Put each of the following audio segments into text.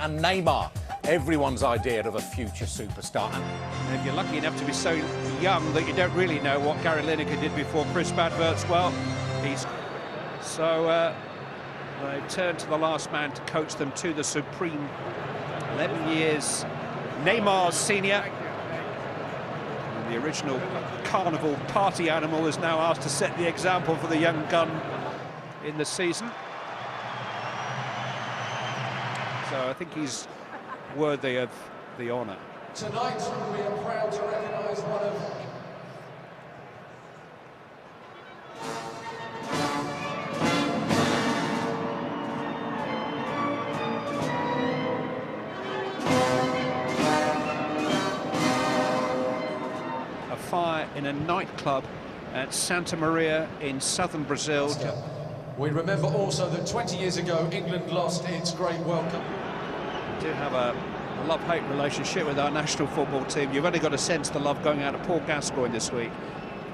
and Neymar, everyone's idea of a future superstar. And if you're lucky enough to be so young that you don't really know what Gary Lineker did before crisp adverts, well, they turned to the last man to coach them to the supreme. 11 years, Neymar's senior. And the original carnival party animal is now asked to set the example for the young gun in the season. So I think he's worthy of the honour. Tonight we are proud to recognise one of a fire in a nightclub at Santa Maria in southern Brazil. We remember also that 20 years ago England lost its great World Cup. We do have a love-hate relationship with our national football team. You've only got to sense the love going out of Paul Gascoigne this week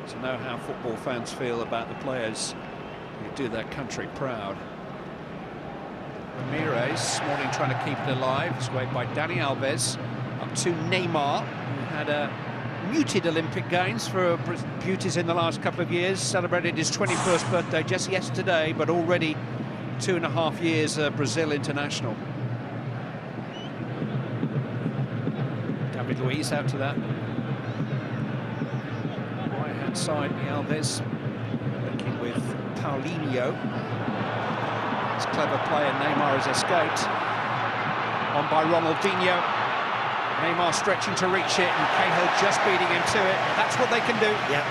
to know how football fans feel about the players who do their country proud. Ramirez this morning trying to keep it alive. It's way by Dani Alves up to Neymar, who had a muted Olympic Games for beauties in the last couple of years. Celebrated his 21st birthday just yesterday, but already 2.5 years Brazil international. David Luiz out to that right-hand side. Alves linking with Paulinho. This clever player Neymar has escaped. On by Ronaldinho. Neymar stretching to reach it, and Cahill just beating him to it. That's what they can do. Yeah.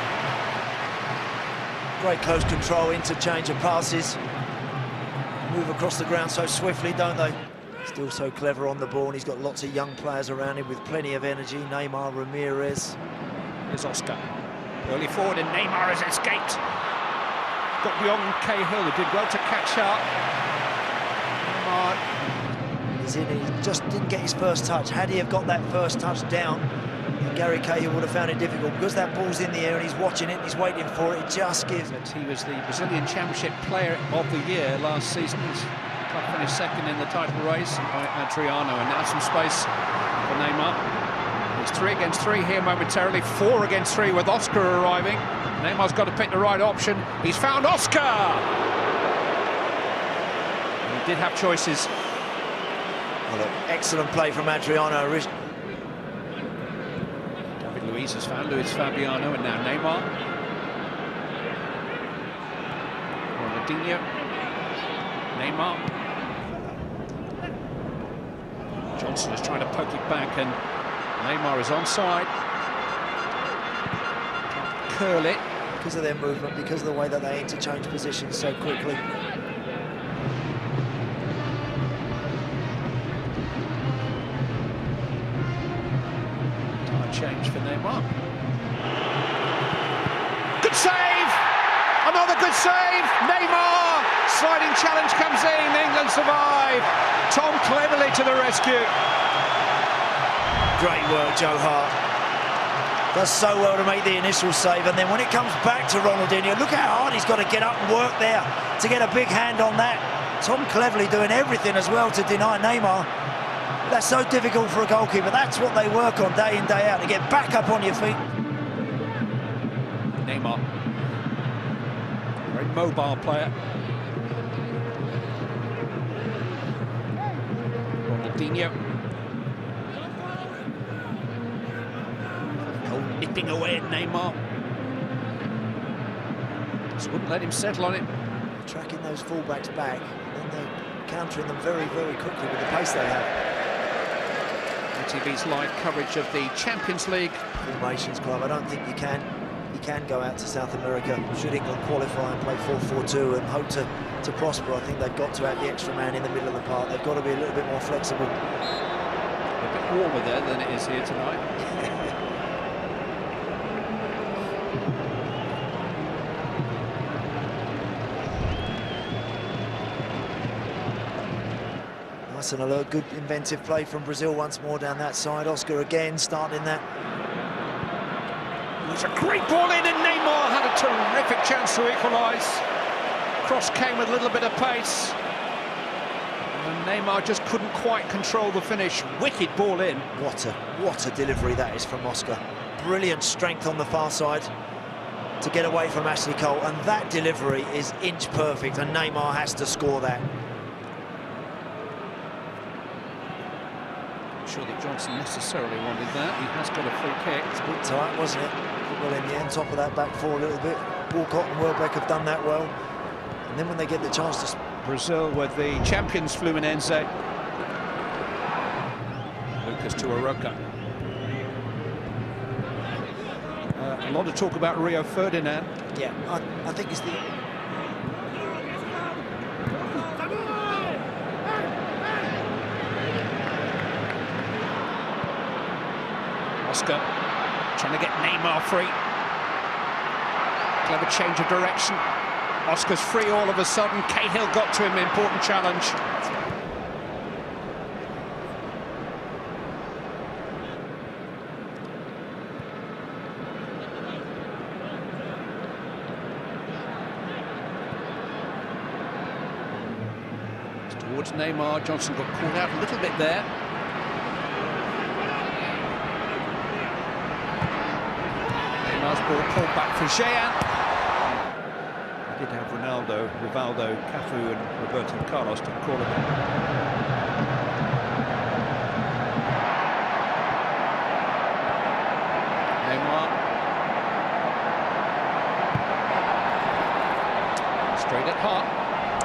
Great close control, interchange of passes. Move across the ground so swiftly, don't they? Still so clever on the ball, and he's got lots of young players around him with plenty of energy. Neymar, Ramirez. Here's Oscar. Early forward, and Neymar has escaped. Got beyond Cahill, who did well to catch up. Neymar. He's in, he just didn't get his first touch. Had he have got that first touch down, Gary Cahill would have found it difficult. Because that ball's in the air and he's watching it and he's waiting for it, it just gives. He was the Brazilian Championship Player of the Year last season. He's finished second in the title race by Adriano, and now some space for Neymar. It's 3 against 3 here momentarily, 4 against 3 with Oscar arriving. Neymar's got to pick the right option. He's found Oscar! And he did have choices. Well, excellent play from Adriano. David Luiz has found Luis Fabiano, and now Neymar. Ronaldinho. Neymar. Johnson is trying to poke it back, and Neymar is onside. Curl it. Because of their movement, because of the way that they interchange positions so quickly. Change for Neymar. Good save! Another good save! Neymar! Sliding challenge comes in, England survive. Tom cleverly to the rescue. Great work, Joe Hart. Does so well to make the initial save, and then when it comes back to Ronaldinho, look how hard he's got to get up and work there to get a big hand on that. Tom cleverly doing everything as well to deny Neymar. That's so difficult for a goalkeeper. That's what they work on day in, day out, to get back up on your feet. Neymar, very mobile player. Ronaldinho. Nipping away at Neymar. Just wouldn't let him settle on it. Tracking those fullbacks back, and they're countering them very, very quickly with the pace they have. TV's live coverage of the Champions League. Formations club, I don't think you can go out to South America should England qualify and play 4-4-2 and hope to prosper. I think they've got to have the extra man in the middle of the park. They've got to be a little bit more flexible. A bit warmer there than it is here tonight. Nice and a good inventive play from Brazil once more down that side. Oscar again starting that. It was a great ball in, and Neymar had a terrific chance to equalise. Cross came with a little bit of pace. And Neymar just couldn't quite control the finish. Wicked ball in. What a delivery that is from Oscar. Brilliant strength on the far side to get away from Ashley Cole, and that delivery is inch perfect, and Neymar has to score that. Not sure that Johnson necessarily wanted that. He has got a free kick. It's a bit tight, wasn't it? Well, in the end, top of that back four a little bit. Walcott and Welbeck have done that well. And then when they get the chance to... Brazil with the champions Fluminense. Lucas to Aroca. A lot of talk about Rio Ferdinand. Yeah, I think it's the... Oscar trying to get Neymar free. Clever change of direction. Oscar's free all of a sudden. Cahill got to him, important challenge. It's towards Neymar. Johnson got caught out a little bit there. Neymar's ball pulled back for Jean. Did have Ronaldo, Rivaldo, Cafu and Roberto Carlos to call him. Neymar. Straight at heart.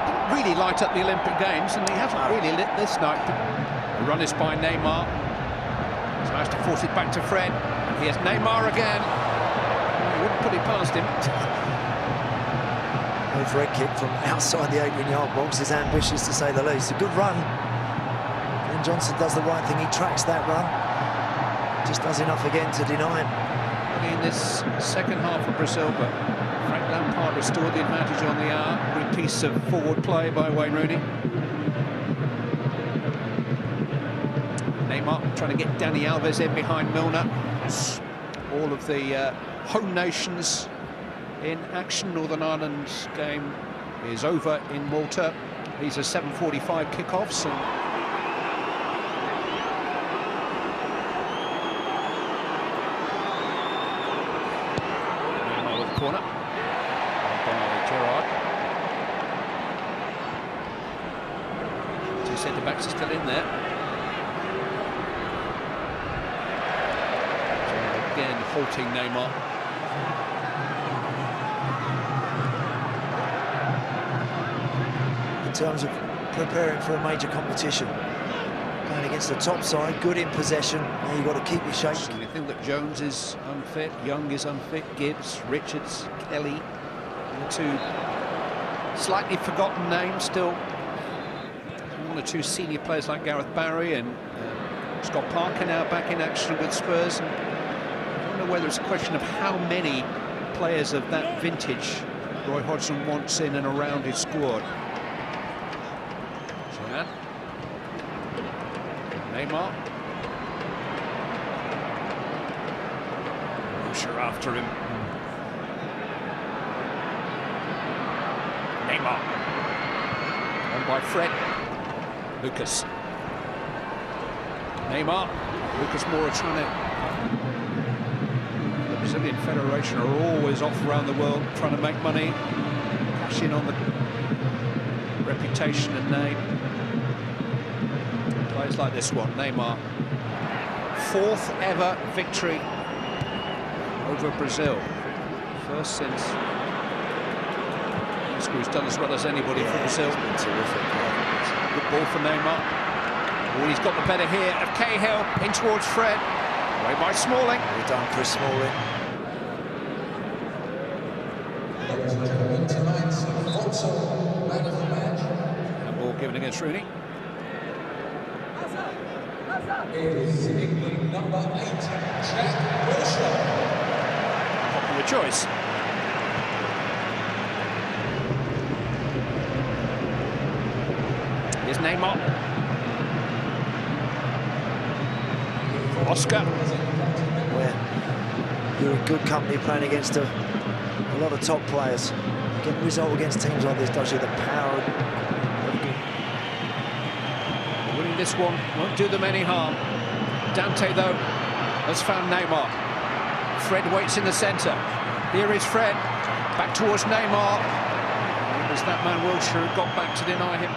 Didn't really light up the Olympic Games, and he hasn't really lit this night. The run is by Neymar. Tries to force it back to Fred. And here's Neymar again. He wouldn't put it past him. Overhead kick from outside the 18-yard box is ambitious, to say the least. A good run. And Johnson does the right thing. He tracks that run. Just does enough again to deny him. In this second half of Brazil, but Frank Lampard restored the advantage on the hour. Good piece of forward play by Wayne Rooney. Neymar trying to get Dani Alves in behind Milner. All of the home nations in action. Northern Ireland's game is over in Malta. These are 7:45 kickoffs. And Neymar with the corner by Gerrard. Two centre-backs are still in there. Gerrard again halting Neymar. In terms of preparing for a major competition, going against the top side, good in possession. Now you've got to keep your shape. We think that Jones is unfit, Young is unfit, Gibbs, Richards, Kelly, the two slightly forgotten names still. One or two senior players like Gareth Barry and Scott Parker now back in action with Spurs. And I don't know whether it's a question of how many players of that vintage Roy Hodgson wants in and around his squad. Neymar. Rusher after him. Neymar. On by Fred. Lucas. Neymar. Lucas Moura trying to... The Brazilian Federation are always off around the world trying to make money, cash in on the reputation and name. Plays like this one, Neymar. Fourth ever victory over Brazil. First since Oscar's done as well as anybody for Brazil. Terrific. Good ball for Neymar. Oh, he's got the better here of Cahill in towards Fred. Away by Smalling. Well done, Chris Smalling. And ball given against Rooney. Is England number 8, Jack Wilshere. Popular choice. Here's Neymar. Oscar. Where you're in good company playing against a lot of top players. Getting a result against teams like this does you the power of this one, won't do them any harm. Dante, though, has found Neymar. Fred waits in the centre. Here is Fred, back towards Neymar. It was that man Wilshere who got back to deny him.